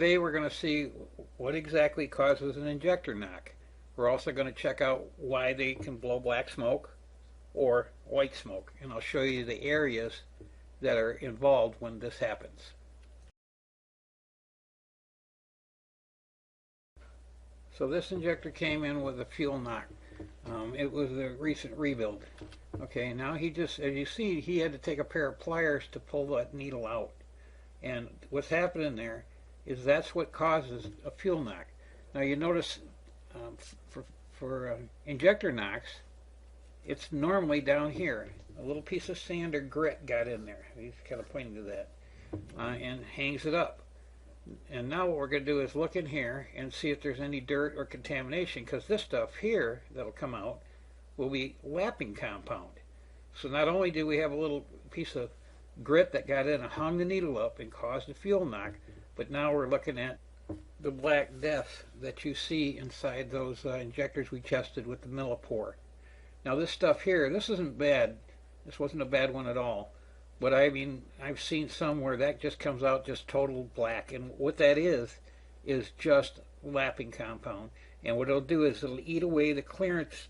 today we're going to see what exactly causes an injector knock. We're also going to check out why they can blow black smoke or white smoke, and I'll show you the areas that are involved when this happens. So this injector came in with a fuel knock. It was a recent rebuild. Okay, now he just, as you see, he had to take a pair of pliers to pull that needle out. And what's happening there is that's what causes a fuel knock. Now you notice for injector knocks, it's normally down here. A little piece of sand or grit got in there. He's kind of pointing to that. And hangs it up. And now what we're going to do is look in here and see if there's any dirt or contamination, because this stuff here that'll come out will be lapping compound. So not only do we have a little piece of grit that got in and hung the needle up and caused a fuel knock, but now we're looking at the black death that you see inside those injectors we tested with the millipore. Now this stuff here, this isn't bad. This wasn't a bad one at all. But I mean, I've seen some where that just comes out just total black, and what that is just lapping compound. And what it'll do is it'll eat away the clearance,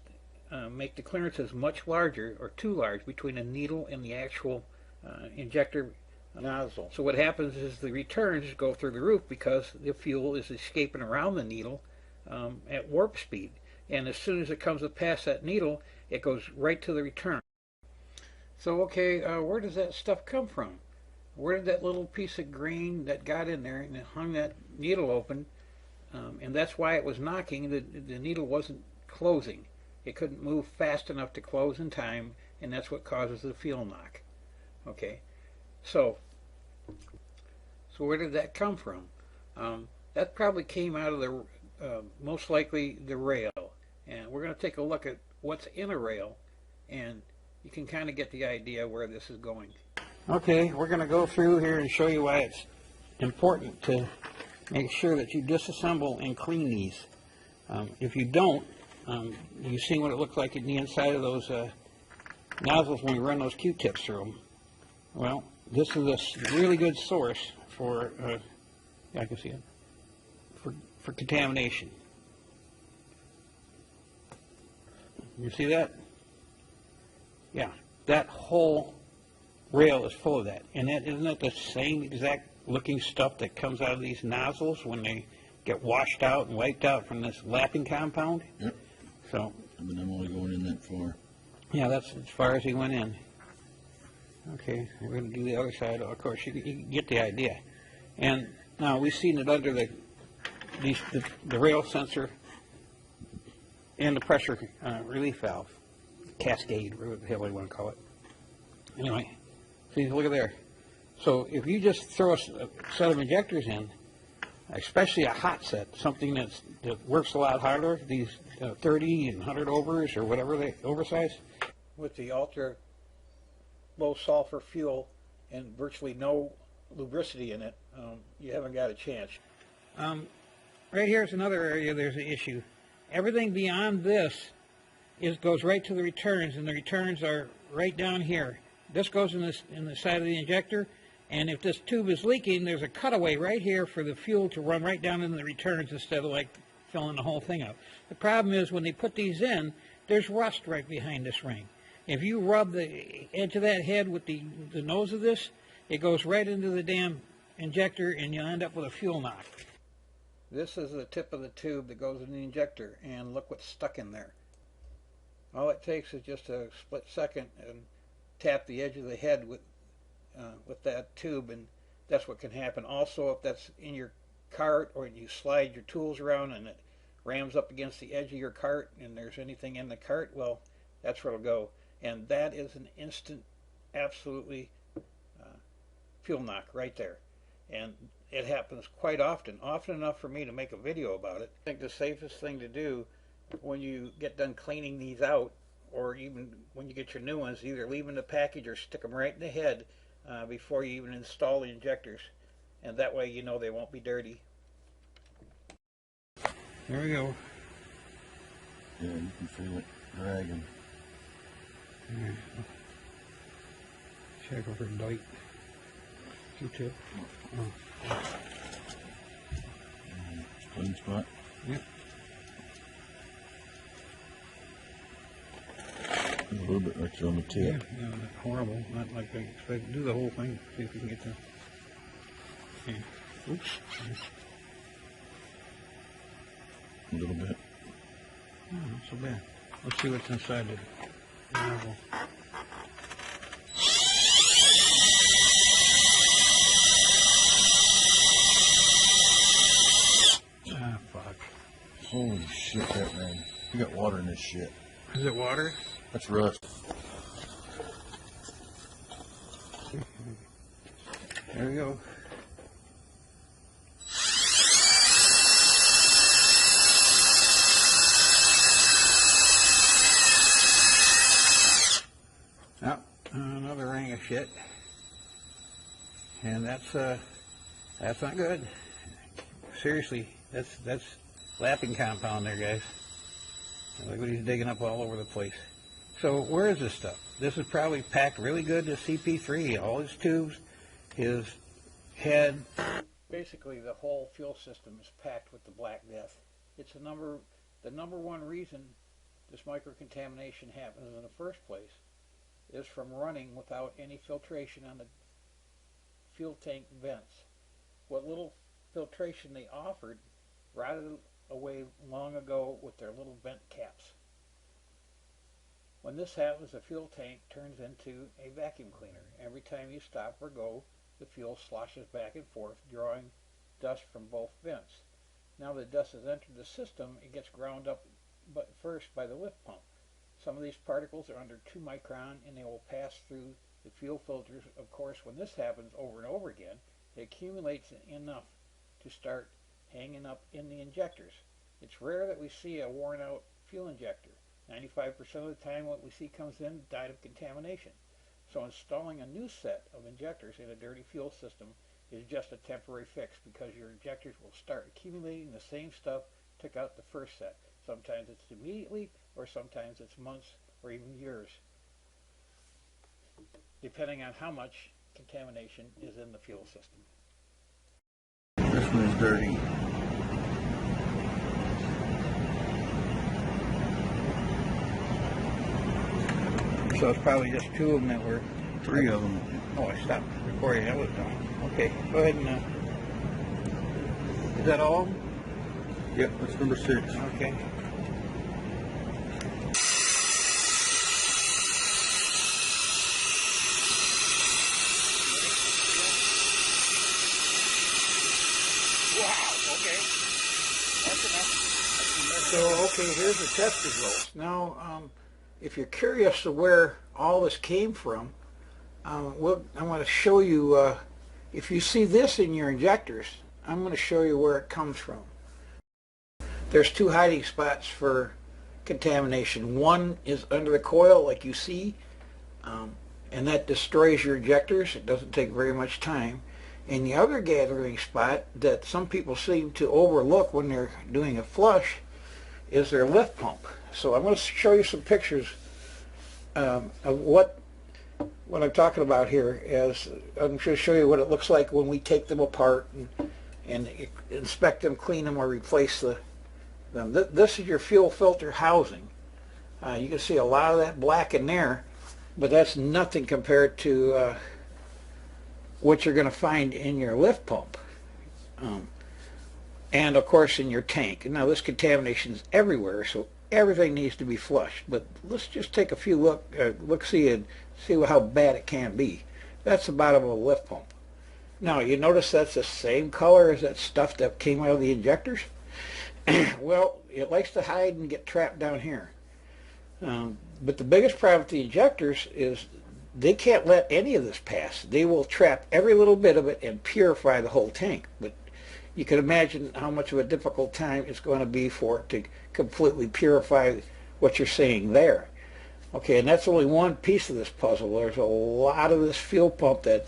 make the clearances much larger or too large between the needle and the actual injector nozzle. So what happens is the returns go through the roof because the fuel is escaping around the needle at warp speed. And as soon as it comes past that needle, it goes right to the return. So okay, where does that stuff come from? Where did that little piece of grain that got in there and it hung that needle open? And that's why it was knocking. The needle wasn't closing. It couldn't move fast enough to close in time, and that's what causes the fuel knock. Okay, so where did that come from? That probably came out of the most likely the rail, and we're going to take a look at what's in a rail, and you can kind of get the idea where this is going. Okay, we're going to go through here and show you why it's important to make sure that you disassemble and clean these. If you don't, you see what it looks like in the inside of those nozzles when we run those Q-tips through them. Well, this is a really good source for, yeah, I can see it, for contamination. You see that? Yeah, that whole rail is full of that. And that, isn't that the same exact looking stuff that comes out of these nozzles when they get washed out and wiped out from this lapping compound? Yep. So, But I'm only going in that far. yeah, that's as far as he went in. Okay, we're going to do the other side. Of course, you get the idea. And now we've seen it under the rail sensor and the pressure relief valve. Cascade, whatever the hell you want to call it. Anyway, see, look at there. So if you just throw a set of injectors in, especially a hot set, something that works a lot harder, these 30 and 100 overs or whatever they oversize, with the ultra low sulfur fuel and virtually no lubricity in it, you haven't got a chance. Right here's another area there's an issue. Everything beyond this goes right to the returns, and the returns are right down here. This goes in the side of the injector, and if this tube is leaking, there's a cutaway right here for the fuel to run right down in the returns instead of like filling the whole thing up. The problem is when they put these in, there's rust right behind this ring. If you rub the edge of that head with the nose of this, it goes right into the damn injector, and you'll end up with a fuel knock. This is the tip of the tube that goes in the injector, and look what's stuck in there. All it takes is just a split second and tap the edge of the head with that tube, and that's what can happen. Also, if that's in your cart or you slide your tools around and it rams up against the edge of your cart and there's anything in the cart, well, that's where it'll go. And that is an instant, absolutely fuel knock right there. And it happens quite often enough for me to make a video about it. I think the safest thing to do when you get done cleaning these out, or even when you get your new ones, either leave them in the package or stick them right in the head before you even install the injectors, and that way you know they won't be dirty. There we go. Yeah, you can feel it dragging. Yeah. Check over light. Q-tip. Oh. clean spot. Yep. A little bit right there on the Yeah, tip. yeah, horrible. Not like I expect. Do the whole thing. See if we can get the. Yeah. Oops. A little bit. Oh, not so bad. Let's see what's inside the nozzle. Ah, fuck. Holy shit, that man. You got water in this shit. Is it water? That's rust. There we go. Oh, another ring of shit. And that's not good. Seriously, that's lapping compound there, guys. Look what he's digging up all over the place. So where is this stuff? This is probably packed really good to CP3. All his tubes, his head. Basically, the whole fuel system is packed with the Black Death. It's the number one reason this microcontamination happens in the first place is from running without any filtration on the fuel tank vents. What little filtration they offered rotted away long ago with their little vent caps. When this happens, the fuel tank turns into a vacuum cleaner. Every time you stop or go, the fuel sloshes back and forth, drawing dust from both vents. Now that dust has entered the system, it gets ground up first by the lift pump. Some of these particles are under 2 micron and they will pass through the fuel filters. Of course, when this happens over and over again, it accumulates enough to start hanging up in the injectors. It's rare that we see a worn out fuel injector. 95% of the time what we see comes in died of contamination. So installing a new set of injectors in a dirty fuel system is just a temporary fix because your injectors will start accumulating the same stuff took out the first set. Sometimes it's immediately or sometimes it's months or even years, depending on how much contamination is in the fuel system. This one's dirty. So it's probably just 2 of them that were... 3 of them. Oh, I stopped recording. That was done. Okay, go ahead and... is that all? Yep, that's number 6. Okay. Wow, okay. That's enough. So, okay, here's the test results. Now, if you're curious to where all this came from, I want to show you, if you see this in your injectors, I'm going to show you where it comes from. There's 2 hiding spots for contamination. One is under the coil, like you see, and that destroys your injectors. It doesn't take very much time. And the other gathering spot that some people seem to overlook when they're doing a flush is their lift pump. So I'm going to show you some pictures of what I'm talking about here. As I'm going to show you what it looks like when we take them apart and inspect them, clean them, or replace them. This is your fuel filter housing. You can see a lot of that black in there, but that's nothing compared to what you're going to find in your lift pump. And of course in your tank. Now this contamination is everywhere, so everything needs to be flushed. But let's just take a few look-see and see how bad it can be. That's the bottom of a lift pump. Now you notice that's the same color as that stuff that came out of the injectors? Well, it likes to hide and get trapped down here. But the biggest problem with the injectors is they can't let any of this pass. They will trap every little bit of it and purify the whole tank. But you can imagine how much of a difficult time it's going to be for it to completely purify what you're seeing there. Okay, and that's only one piece of this puzzle. There's a lot of this fuel pump that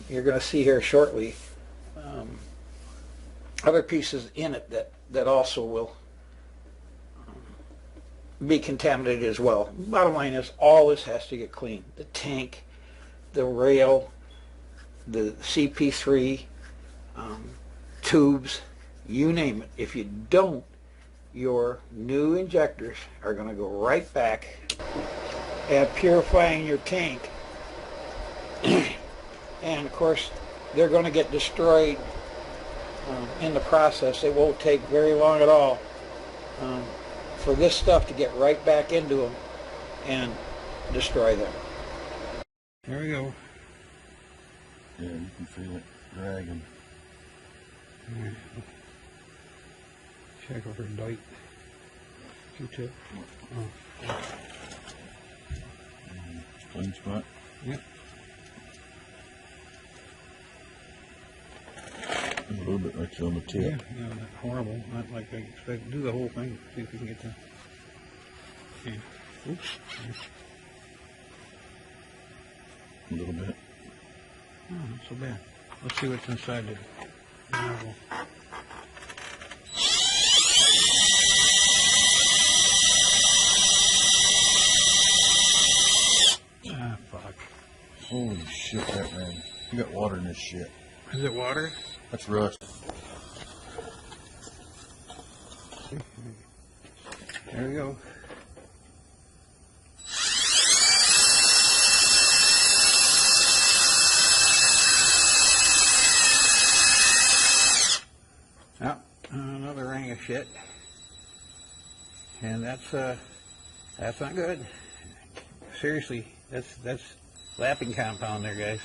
you're going to see here shortly. Other pieces in it that also will be contaminated as well. Bottom line is all this has to get cleaned. The tank, the rail, the CP3, tubes, you name it. If you don't, your new injectors are going to go right back at purifying your tank. And of course, they're going to get destroyed in the process. It won't take very long at all for this stuff to get right back into them and destroy them. There we go. Yeah, you can feel it dragging. Check over Dwight. Q-tip. Oh. Clean spot. Yep. A little bit right on the tip. Yeah, not horrible. Not like I expect. Do the whole thing. See if we can get the. Okay. Oops. A little bit. Oh, not so bad. Let's see what's inside the nozzle. Ah, fuck. Holy shit, that ran. You got water in this shit. Is it water? That's rust. There we go. Oh, another ring of shit. And that's not good. Seriously, that's lapping compound there, guys.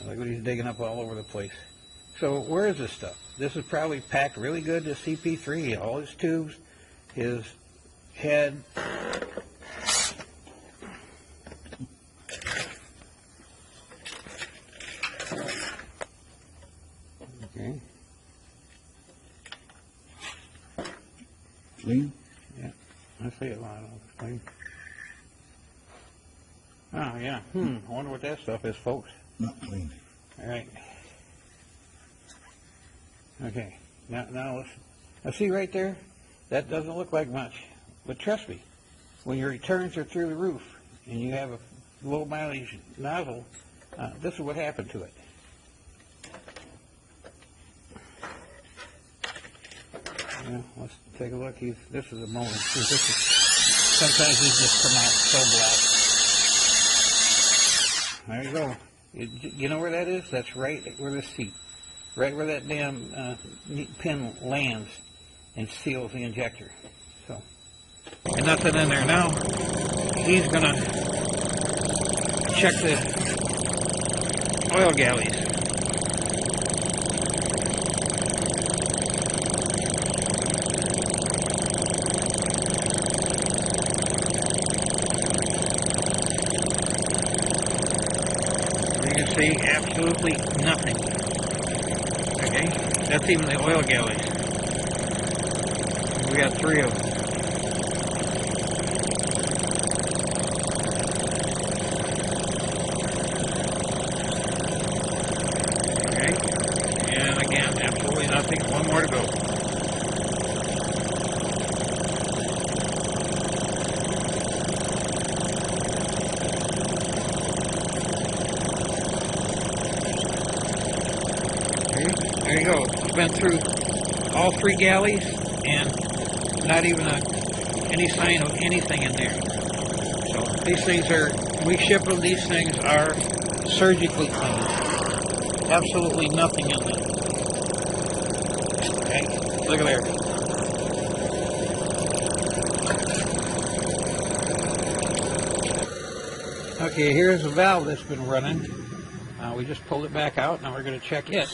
Look what he's digging up all over the place. So where is this stuff? This is probably packed really good to CP3. All his tubes, his head. Okay. Clean? Yeah, I see a lot of it. Clean. Oh, yeah. I wonder what that stuff is, folks. Not clean. All right. Okay. Now let's see right there. That doesn't look like much, but trust me, when your returns are through the roof and you have a low mileage nozzle, this is what happened to it. Yeah, let's take a look. This is a moment. Sometimes these just come out so black. There you go. You know where that is? That's right where the seat, right where that damn pin lands and seals the injector. So, and nothing in there now. He's gonna check the oil galleys. See absolutely nothing. Okay, that's even the oil galleys. We got 3 of them. Okay, and again, absolutely nothing. One more to go. There you go. It's been through all 3 galleys and not even any sign of anything in there. So these things we ship them, these things are surgically cleaned. Absolutely nothing in them. Okay, look at there. Okay, here's a valve that's been running. We just pulled it back out. Now we're going to check it.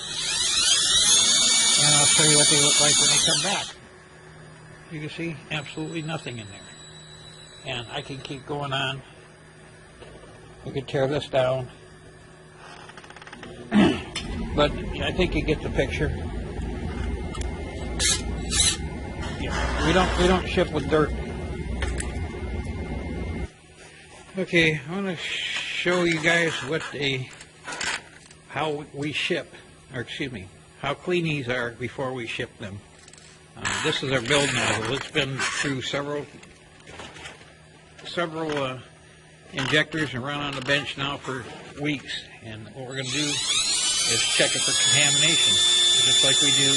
And I'll show you what they look like when they come back. You can see absolutely nothing in there. And I can keep going on. We could tear this down. But I think you get the picture. Yeah, we don't ship with dirt. Okay, I want to show you guys how we ship, or excuse me, how clean these are before we ship them. This is our build nozzle. It's been through several injectors and run on the bench now for weeks. And what we're going to do is check it for contamination, just like we do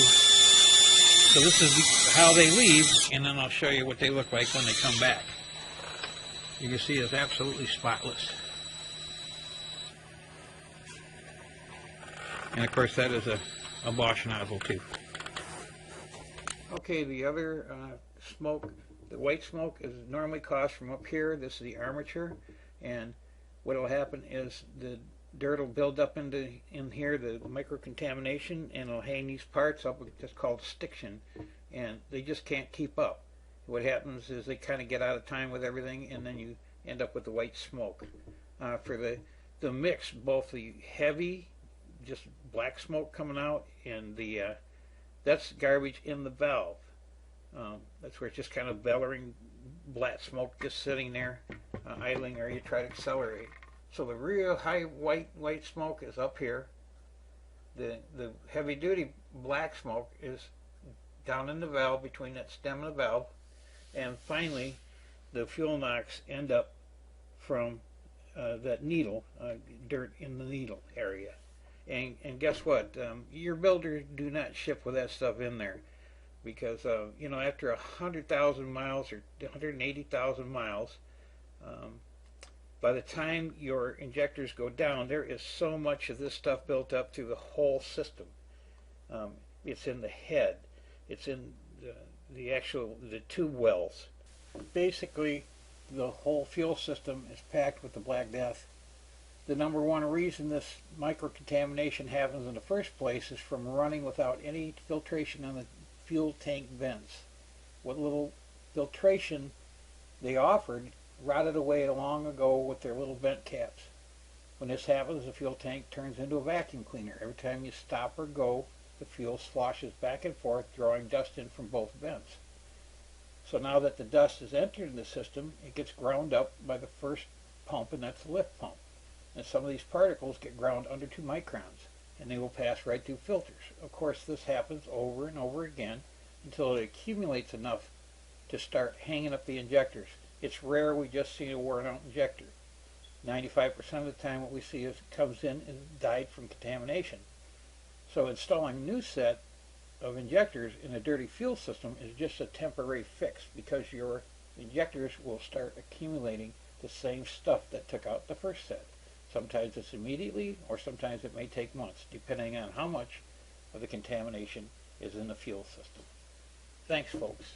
So this is how they leave, and then I'll show you what they look like when they come back. You can see it's absolutely spotless. And of course that is a Bosch nozzle too. Okay, the other smoke, the white smoke is normally caused from up here. This is the armature, and what will happen is the dirt will build up in here, the microcontamination, and it'll hang these parts up. It's called stiction, and they just can't keep up. What happens is they kind of get out of time with everything, and then you end up with the white smoke. For the mix, both the heavy, just black smoke coming out, and that's garbage in the valve. That's where it's just kind of bellowing black smoke just sitting there, idling, or you try to accelerate. So the real high white smoke is up here. The heavy duty black smoke is down in the valve, between that stem and the valve. And finally, the fuel NOx end up from that needle, dirt in the needle area. And guess what? Your builders do not ship with that stuff in there, because you know, after 100,000 miles or 180,000 miles, by the time your injectors go down, there is so much of this stuff built up through the whole system. It's in the head. It's in the tube wells. Basically, the whole fuel system is packed with the Black Death. The number one reason this microcontamination happens in the first place is from running without any filtration on the fuel tank vents. What little filtration they offered rotted away long ago with their little vent caps. When this happens, the fuel tank turns into a vacuum cleaner. Every time you stop or go, the fuel sloshes back and forth, drawing dust in from both vents. So now that the dust has entered the system, it gets ground up by the first pump, and that's the lift pump. And some of these particles get ground under 2 microns, and they will pass right through filters. Of course, this happens over and over again until it accumulates enough to start hanging up the injectors. It's rare we just see a worn out injector. 95% of the time what we see is comes in and died from contamination. So installing a new set of injectors in a dirty fuel system is just a temporary fix, because your injectors will start accumulating the same stuff that took out the first set. Sometimes it's immediately, or sometimes it may take months, depending on how much of the contamination is in the fuel system. Thanks, folks.